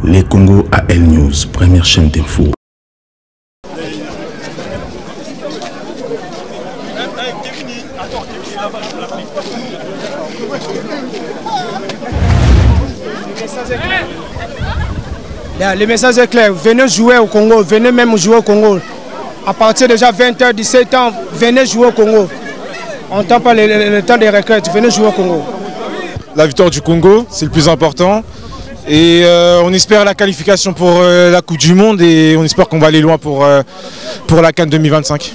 Les Congo AL News, première chaîne d'info. Le message est clair, venez jouer au Congo, venez même jouer au Congo. À partir déjà 20h, 17h, venez jouer au Congo. On ne tend pas le temps des requêtes, venez jouer au Congo. La victoire du Congo, c'est le plus important. Et on espère la qualification pour la Coupe du Monde et on espère qu'on va aller loin pour la CAN 2025.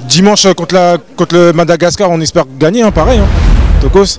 Dimanche contre le Madagascar, on espère gagner, hein, pareil. Hein. Tokos.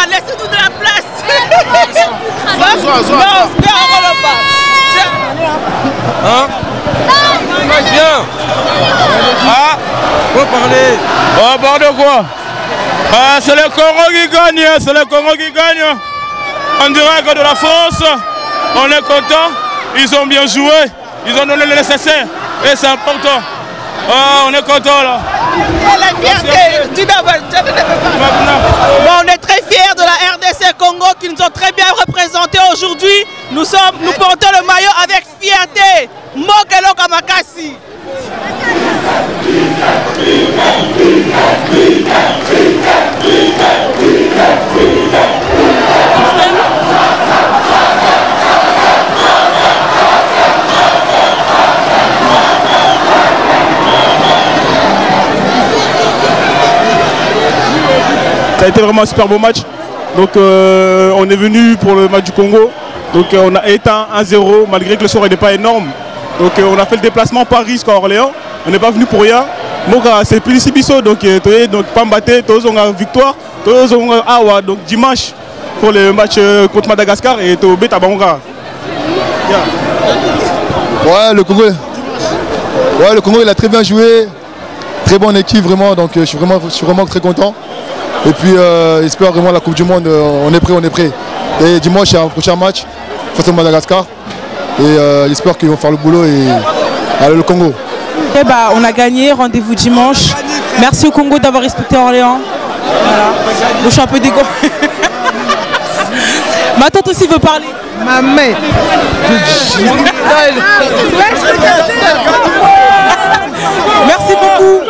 Laissez-nous de la place. Viens. Ah, faut parler. Oh, bord de quoi? Ah, c'est le Congo qui gagne, c'est le Congo qui gagne. On dirait que de la force, on est content. Ils ont bien joué, ils ont donné le nécessaire et c'est important. Ah, on est content là. Bon, on est très fiers de la RDC Congo qui nous ont très bien représentés aujourd'hui. Nous portons le maillot avec fierté. Mokelo Kamakasi. Ça a été vraiment un super beau match. Donc on est venu pour le match du Congo. Donc on a éteint 1-0 malgré que le score n'était pas énorme. Donc on a fait le déplacement Paris jusqu'à Orléans. On n'est pas venu pour rien. Donc c'est plus biso donc pas mbatté, tous on a victoire, tous on a awa donc dimanche pour le match contre Madagascar et to beta banga. Ouais, le Congo il a très bien joué. Très bonne équipe vraiment, donc je suis vraiment très content. Et puis j'espère vraiment la Coupe du Monde, on est prêt. Et dimanche il y a un prochain match face au Madagascar. Et j'espère qu'ils vont faire le boulot et aller le Congo. Et bah, on a gagné, rendez-vous dimanche. Merci au Congo d'avoir respecté Orléans. Voilà. Je suis un peu dégo. Ma tante aussi veut parler. Ma mère. Merci beaucoup.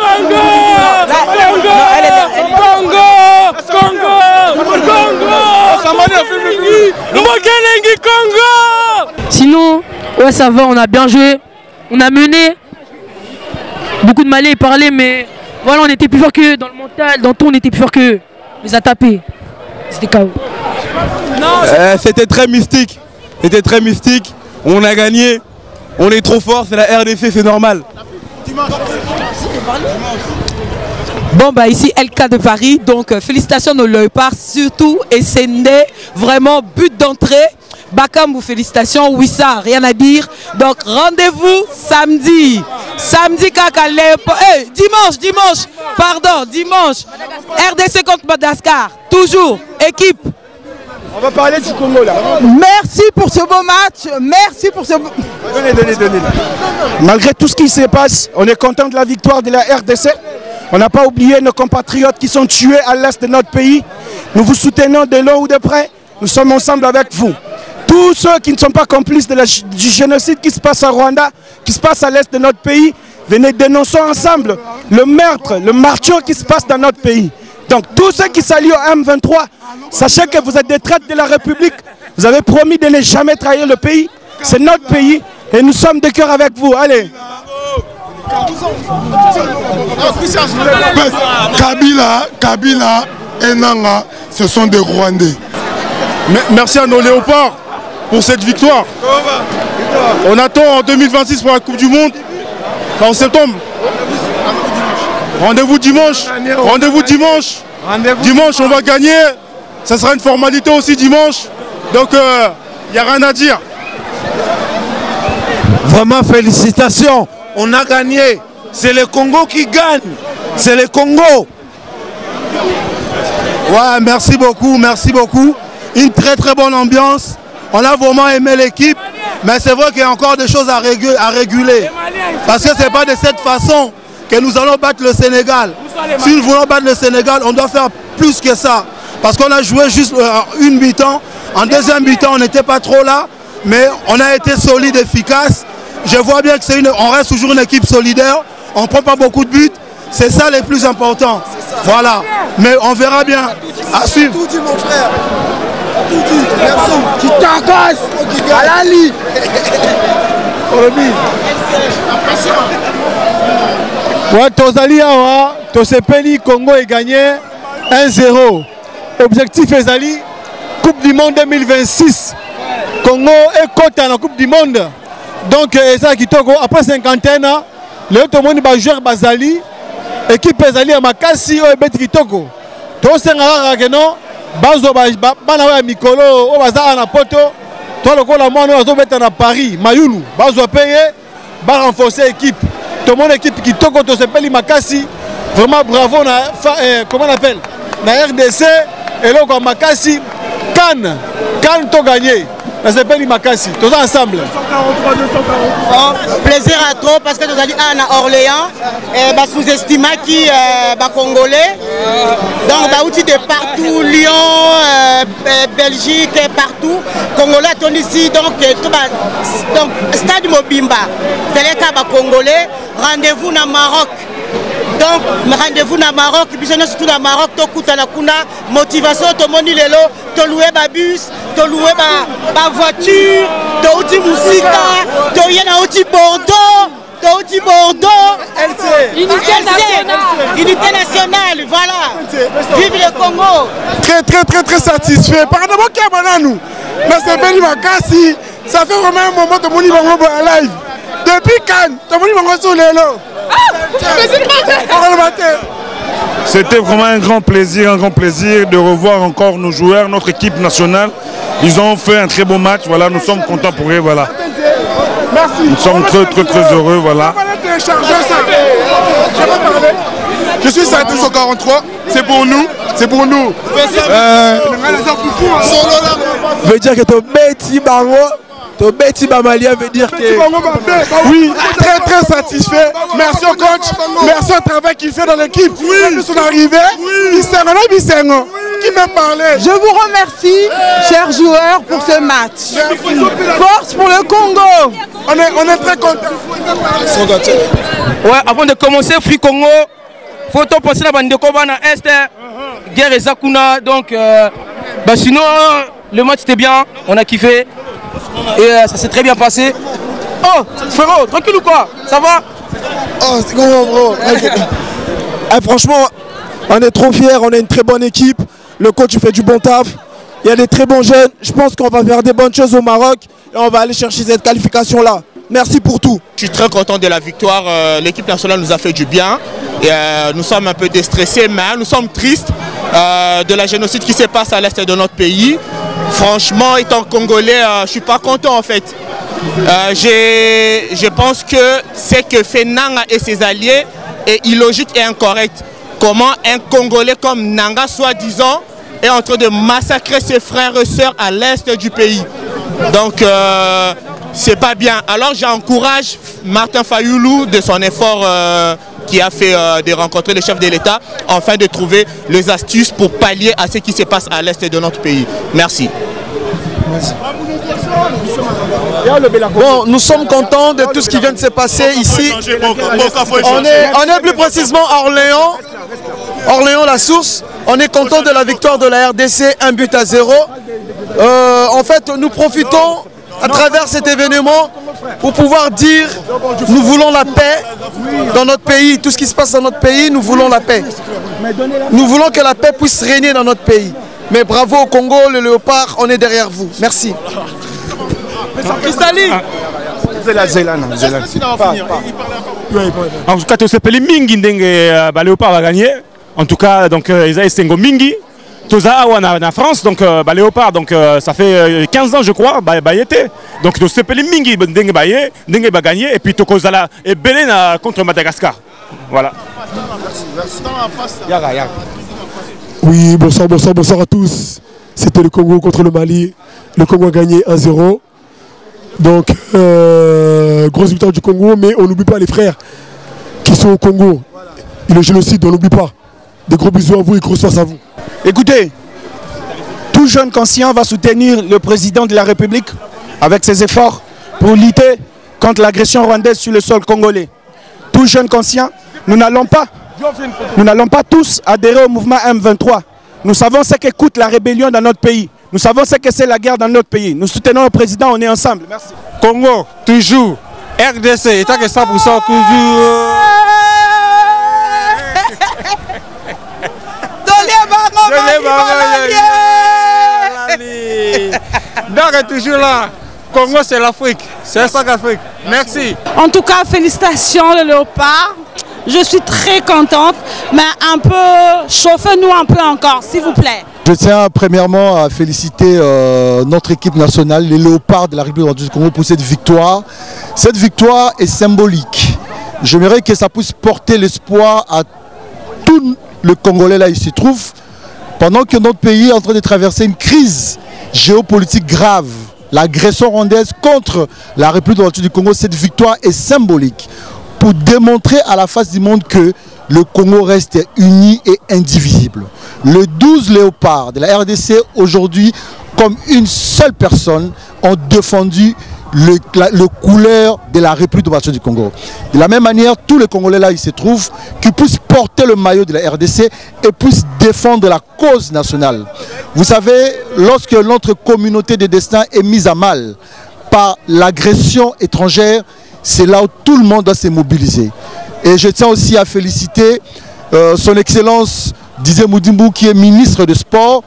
Sinon, ouais, ça va, on a bien joué, on a mené. Beaucoup de Malais parlaient, mais voilà, on était plus fort qu'eux. Dans le mental, dans tout, on était plus fort qu'eux. On les a tapés. C'était KO. C'était très mystique. C'était très mystique. On a gagné. On est trop fort, c'est la RDC, c'est normal. Bon bah ici LK de Paris, donc félicitations aux Léopards, surtout Essende, vraiment but d'entrée. Bakambu, félicitations, Wissa, rien à dire. Donc rendez-vous samedi. Samedi Kaka Léopards. Dimanche. RDC contre Madagascar. Toujours, équipe. On va parler du Congo là. Merci pour ce beau match. Merci pour ce beau... Donnez. Malgré tout ce qui se passe, on est content de la victoire de la RDC. On n'a pas oublié nos compatriotes qui sont tués à l'est de notre pays. Nous vous soutenons de loin ou de près. Nous sommes ensemble avec vous. Tout tous ceux qui ne sont pas complices du génocide qui se passe à Rwanda, qui se passe à l'est de notre pays, venez dénoncer ensemble le meurtre, le martyr qui se passe dans notre pays. Donc tous ceux qui s'allient au M23, sachez que vous êtes des traîtres de la République. Vous avez promis de ne jamais trahir le pays. C'est notre pays et nous sommes de cœur avec vous. Allez. Kabila et Nanga, ce sont des Rwandais. Merci à nos léopards pour cette victoire. On attend en 2026 pour la Coupe du Monde. En septembre. Rendez-vous dimanche. Rendez-vous dimanche. Dimanche, on va gagner. Ça sera une formalité aussi dimanche. Donc, il n'y a rien à dire. Vraiment, félicitations. On a gagné. C'est le Congo qui gagne. C'est le Congo. Ouais, merci beaucoup, merci beaucoup. Une très très bonne ambiance. On a vraiment aimé l'équipe. Mais c'est vrai qu'il y a encore des choses à réguler. Parce que ce n'est pas de cette façon que nous allons battre le Sénégal. Si nous voulons battre le Sénégal, on doit faire plus que ça. Parce qu'on a joué juste une mi-temps. En deuxième mi-temps, on n'était pas trop là. Mais on a été solide, efficace. Je vois bien que on reste toujours une équipe solidaire. On ne prend pas beaucoup de buts. C'est ça le plus important. Voilà. Mais on verra bien. À suivre. Tout dit, mon frère. Tout dit. Merci. Qui t'encasse. À la lit. Ouais, Tozali Awa, Tosepeli, Congo est gagné 1-0. Objectif Ezali, Coupe du Monde 2026. Congo est côté à la Coupe du Monde. Donc, Eza Kitoko, après cinquantaine, le Tomoni va jouer Bazali, équipe Ezali à Makasi, Obet Kitoko. Tosenga Rageno, Bazo Bana Mikolo, Obaza na Poto, toi le Kola Mono, Azobeta na Paris, Mayulu, Bazo payé, va renforcer l'équipe. Tout le monde équipe qui toque contre Sepeli Makassi. Vraiment bravo, comment on appelle? Na RDC, et là comme Makassi, Cannes tout gagné. Na Sepeli Makassi, tous ensemble. Plaisir à trop parce que nous allons à Orléans, sous-estimé qui est congolais. Donc, bah, outils de partout, Lyon, Belgique, partout. Congolais sont ici, donc Stade Mobimba, c'est les cas congolais. Rendez-vous dans Maroc. Donc, rendez-vous dans Maroc, puis nous surtout dans Maroc, tout la kuna motivation, tout le monde lelo, tout louer ma bus, tout louer ma voiture, tout outil musique, tout y a outil Bordeaux. Bordeaux, Unité nationale, voilà. Vive le Congo. Très satisfait. Pardon, nous. Mais c'est Beli Makassi. Ça fait vraiment un moment que mon livre est live. Depuis Cannes, ton livre est sur les lots. C'était vraiment un grand plaisir de revoir encore nos joueurs, notre équipe nationale. Ils ont fait un très beau match. Voilà, nous sommes contents pour eux. Voilà. Merci. Nous sommes très heureux, voilà. Je suis Santé 143, c'est pour nous, veut dire que ton bêtis bango, ton bêtis bamalien veut dire que... Oui, très satisfait. Merci au coach, merci au travail qu'il fait dans l'équipe. Nous sommes arrivés, qui m'a parlé. Je vous remercie, chers joueurs, pour ce match. Force pour le Congo. On est très contents. Ouais, avant de commencer, Free Congo, faut penser à Bandeko Bana Est, Guerre et Zakuna. Donc, sinon, le match était bien, on a kiffé. Et ça s'est très bien passé. Oh, frérot, tranquille ou quoi? Ça va? Oh, c'est comment, bro? Franchement, on est trop fiers, on a une très bonne équipe. Le coach fait du bon taf. Il y a des très bons jeunes. Je pense qu'on va faire des bonnes choses au Maroc. Et on va aller chercher cette qualification-là. Merci pour tout. Je suis très content de la victoire. L'équipe nationale nous a fait du bien. Et, nous sommes un peu déstressés, mais nous sommes tristes de la génocide qui se passe à l'est de notre pays. Franchement, étant congolais, je ne suis pas content en fait. Je pense que ce que fait Nanga et ses alliés est illogique et incorrect. Comment un Congolais comme Nanga, soi-disant, est en train de massacrer ses frères et sœurs à l'est du pays. Donc, c'est pas bien. Alors, j'encourage Martin Fayoulou de son effort qui a fait de rencontrer le chef de l'État, afin de trouver les astuces pour pallier à ce qui se passe à l'est de notre pays. Merci. Merci. Bon, nous sommes contents de tout ce qui vient de se passer ici. On est plus précisément à Orléans. Orléans la source. On est content de la victoire de la RDC, 1-0. En fait, nous profitons à travers cet événement pour pouvoir dire nous voulons la paix dans notre pays. Tout ce qui se passe dans notre pays, nous voulons la paix. Nous voulons que la paix puisse régner dans notre pays. Mais bravo au Congo, le Léopard, on est derrière vous. Merci. Cristali. En tout cas, tu sais, les Mingi, le Léopard va gagner. En tout cas, donc, ils ont Stengo Mingi. Toza en France, donc Léopard, donc ça fait 15 ans je crois, donc tu sais les Mingi, Dengue va gagner, et puis Tokozala et Belen contre Madagascar. Voilà. Oui, bonsoir à tous. C'était le Congo contre le Mali. Le Congo a gagné 1-0. Donc, grosse victoire du Congo, mais on n'oublie pas les frères qui sont au Congo. Et le génocide, on n'oublie pas. Des gros bisous à vous et grosse force à vous. Écoutez, tout jeune conscient va soutenir le président de la République avec ses efforts pour lutter contre l'agression rwandaise sur le sol congolais. Tout jeune conscient, nous n'allons pas tous adhérer au mouvement M23. Nous savons ce que coûte la rébellion dans notre pays. Nous savons ce que c'est la guerre dans notre pays. Nous soutenons le président, on est ensemble. Merci. Congo, toujours. RDC, et tant que 100% toujours. Donc toujours là, Congo c'est l'Afrique, c'est ça qu'Afrique. Merci. En tout cas, félicitations le Léopard. Je suis très contente, mais un peu, chauffez-nous un peu encore, s'il vous plaît. Je tiens premièrement à féliciter notre équipe nationale, les Léopards de la République du Congo, pour cette victoire. Cette victoire est symbolique. J'aimerais que ça puisse porter l'espoir à tout le Congolais là il se trouve. Pendant que notre pays est en train de traverser une crise géopolitique grave, l'agression rwandaise contre la République du Congo, cette victoire est symbolique pour démontrer à la face du monde que le Congo reste uni et indivisible. Le 12 Léopards de la RDC aujourd'hui, comme une seule personne, ont défendu le couleur de la République du Congo. De la même manière, tous les Congolais là, ils se trouvent, qui puissent porter le maillot de la RDC et puissent défendre la cause nationale. Vous savez, lorsque notre communauté de destin est mise à mal par l'agression étrangère, c'est là où tout le monde doit se mobiliser. Et je tiens aussi à féliciter son Excellence Didier Moudimbo, qui est ministre des Sports,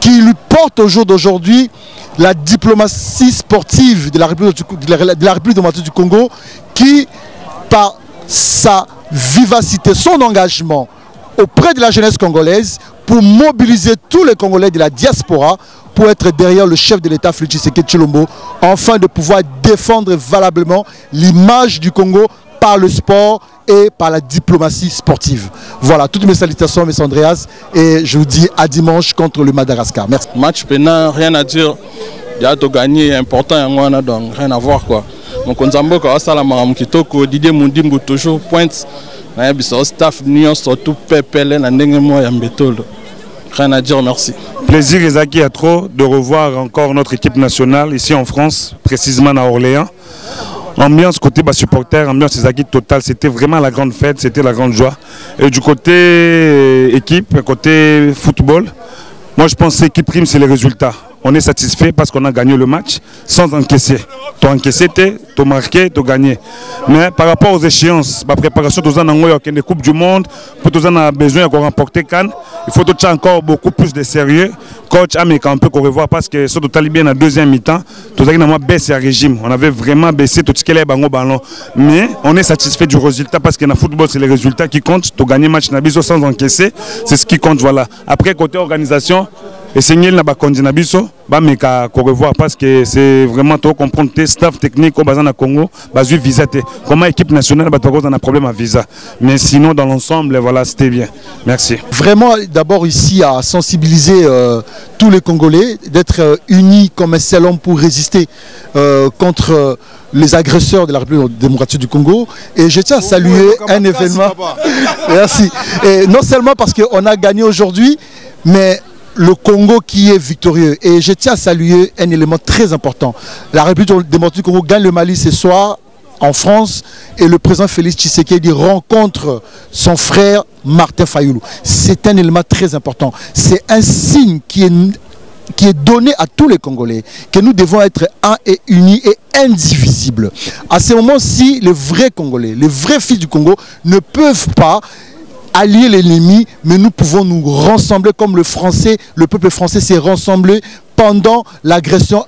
qui lui porte au jour d'aujourd'hui la diplomatie sportive de la République du Congo, qui, par sa vivacité, son engagement auprès de la jeunesse congolaise, pour mobiliser tous les Congolais de la diaspora pour être derrière le chef de l'État, Félix Tshisekedi Tshilombo, afin de pouvoir défendre valablement l'image du Congo par le sport et par la diplomatie sportive. Voilà, toutes mes salutations, M. Andreas, et je vous dis à dimanche contre le Madagascar. Merci. Match pénal, rien à dire. Il y a tout gagné, important, donc rien à voir quoi. Donc on Zamboko, Assalam Kitoko, Didier Moudimbo, toujours pointe. Staff, surtout Pepele, rien à dire, merci. Plaisir, Ezaki, à trop de revoir encore notre équipe nationale ici en France, précisément à Orléans. Ambiance côté supporter, ambiance Ezaki totale, c'était vraiment la grande fête, c'était la grande joie. Et du côté équipe, côté football, moi je pense que l'équipe prime, c'est les résultats. On est satisfait parce qu'on a gagné le match sans encaisser. Tu as encaissé, tu as marqué, tu as gagné. Mais par rapport aux échéances, la préparation de la Coupe du Monde, pour tous a besoin de remporter Cannes, il faut encore beaucoup plus de sérieux. Coach Américain, on peut revoir parce que sur le bien en deuxième mi-temps, tout ça a baissé à régime. On avait vraiment baissé tout ce qui est ballon. Mais on est satisfait du résultat parce que dans le football, c'est les résultats qui comptent. Tu as gagné le match sans encaisser, c'est ce qui compte. Voilà. Après, côté organisation, et c'est une chose mais qu'on revoir parce que c'est vraiment trop comprendre tes staff techniques au Bazan à Congo, visa. Comment l'équipe nationale a un problème à visa. Mais sinon, dans l'ensemble, voilà, c'était bien. Merci. Vraiment, d'abord ici, à sensibiliser tous les Congolais, d'être unis comme un seul homme pour résister contre les agresseurs de la République démocratique du Congo. Et je tiens à saluer un événement. Merci. Et non seulement parce qu'on a gagné aujourd'hui, mais le Congo qui est victorieux. Et je tiens à saluer un élément très important. La République démocratique du Congo gagne le Mali ce soir en France et le président Félix Tshisekedi rencontre son frère Martin Fayoulou. C'est un élément très important. C'est un signe qui est donné à tous les Congolais, que nous devons être un et unis et indivisibles. À ce moment-ci, les vrais Congolais, les vrais fils du Congo ne peuvent pas allier l'ennemi, mais nous pouvons nous rassembler comme le peuple français s'est rassemblé pendant l'agression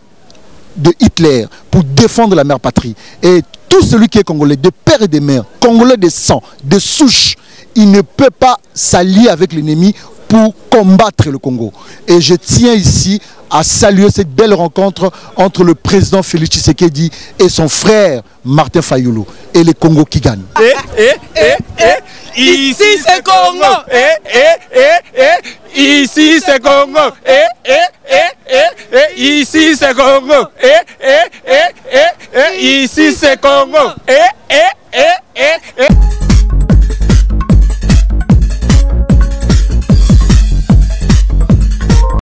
de Hitler pour défendre la mère patrie. Et tout celui qui est congolais, de père et de mère, congolais de sang, de souche, il ne peut pas s'allier avec l'ennemi pour combattre le Congo. Et je tiens ici à saluer cette belle rencontre entre le président Félix Tshisekedi et son frère Martin Fayoulou et les Congo qui gagnent. Ici c'est Congo. Ici c'est Congo. Ici c'est Congo. Ici c'est Congo.